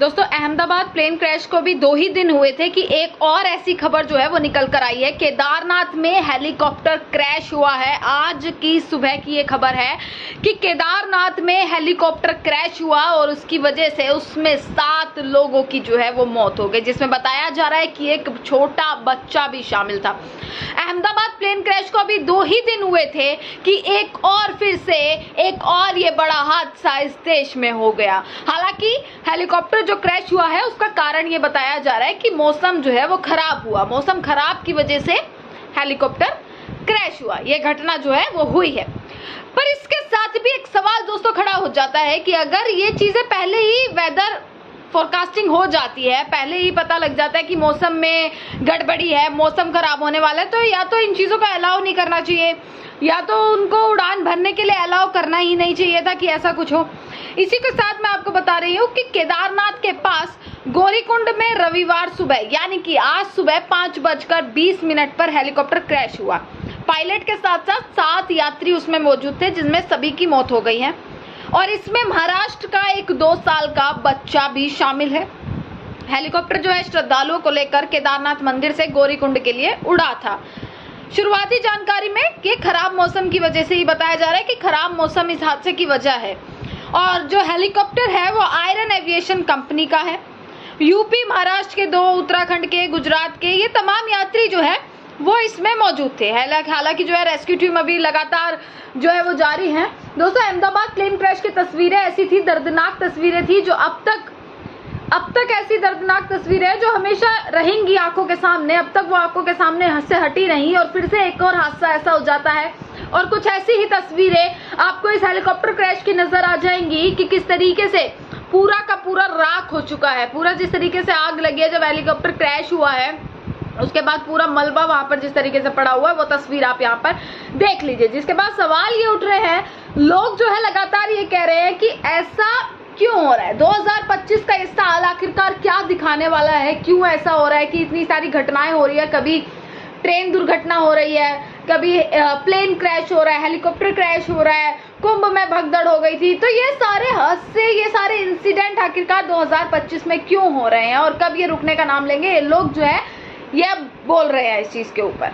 दोस्तों Ahmedabad plane crash को भी 2 ही दिन हुए थे कि एक और ऐसी खबर जो है वो निकल कर आई है। केदारनाथ में हेलीकॉप्टर क्रैश हुआ है। आज की सुबह की ये खबर है कि केदारनाथ में हेलीकॉप्टर क्रैश हुआ और उसकी वजह से उसमें 7 लोगों की जो है वो मौत हो गई, जिसमें बताया जा रहा है कि एक छोटा बच्चा भी शामिल था। अहमदाबाद प्लेन क्रैश को अभी 2 ही दिन हुए थे कि एक और फिर से एक और ये बड़ा हादसा इस देश में हो गया। हालांकि हेलीकॉप्टर जो क्रैश हुआ है उसका कारण ये बताया जा रहा है कि मौसम जो है वो खराब हुआ। मौसम खराब की वजह से हेलीकॉप्टर क्रैश हुआ, ये घटना जो है वो हुई है। पर इसके साथ भी एक सवाल दोस्तों खड़ा हो जाता है कि अगर ये चीजें पहले ही वेदर फोरकास्टिंग हो जाती है, पहले ही पता लग जाता है कि मौसम में गड़बड़ी है, मौसम खराब होने वाला है, तो या तो इन चीज़ों का अलाउ नहीं करना चाहिए या तो उनको उड़ान भरने के लिए अलाउ करना ही नहीं चाहिए था कि ऐसा कुछ हो। इसी के साथ मैं आपको बता रही हूँ कि केदारनाथ के पास गौरीकुंड में रविवार सुबह यानी कि आज सुबह 5:20 पर हेलीकॉप्टर क्रैश हुआ। पायलट के साथ साथ 7 यात्री उसमें मौजूद थे, जिनमें सभी की मौत हो गई है और इसमें महाराष्ट्र का एक 2 साल का बच्चा भी शामिल है। हेलीकॉप्टर जो है श्रद्धालुओं को लेकर केदारनाथ मंदिर से गौरीकुंड के लिए उड़ा था। शुरुआती जानकारी में कि खराब मौसम की वजह से ही बताया जा रहा है कि खराब मौसम इस हादसे की वजह है। और जो हेलीकॉप्टर है वो आयरन एविएशन कंपनी का है। यूपी, महाराष्ट्र के 2, उत्तराखंड के, गुजरात के ये तमाम यात्री जो है वो इसमें मौजूद थे। हालांकि जो है रेस्क्यू टीम अभी लगातार जो है वो जारी है। दोस्तों अहमदाबाद प्लेन क्रैश की तस्वीरें ऐसी थी, दर्दनाक तस्वीरें थी जो अब तक ऐसी दर्दनाक तस्वीरें हैं जो हमेशा रहेंगी आंखों के सामने। अब तक वो आंखों के सामने से हटी नहीं और फिर से एक और हादसा ऐसा हो जाता है और कुछ ऐसी ही तस्वीरें आपको इस हेलीकॉप्टर क्रैश की नजर आ जाएंगी कि किस तरीके से पूरा का पूरा राख हो चुका है। पूरा जिस तरीके से आग लगी है जब हेलीकॉप्टर क्रैश हुआ है, उसके बाद पूरा मलबा वहां पर जिस तरीके से पड़ा हुआ है वो तस्वीर आप यहाँ पर देख लीजिए। जिसके बाद सवाल ये उठ रहे हैं, लोग जो है लगातार ये कह रहे हैं कि ऐसा क्यों हो रहा है। 2025 का ये साल आखिरकार क्या दिखाने वाला है, क्यों ऐसा हो रहा है कि इतनी सारी घटनाएं हो रही है। कभी ट्रेन दुर्घटना हो रही है, कभी प्लेन क्रैश हो रहा है, हेलीकॉप्टर क्रैश हो रहा है, कुंभ में भगदड़ हो गई थी। तो ये सारे हादसे, ये सारे इंसिडेंट आखिरकार 2025 में क्यों हो रहे हैं और कब ये रुकने का नाम लेंगे, ये लोग जो है ये बोल रहे हैं इस चीज के ऊपर।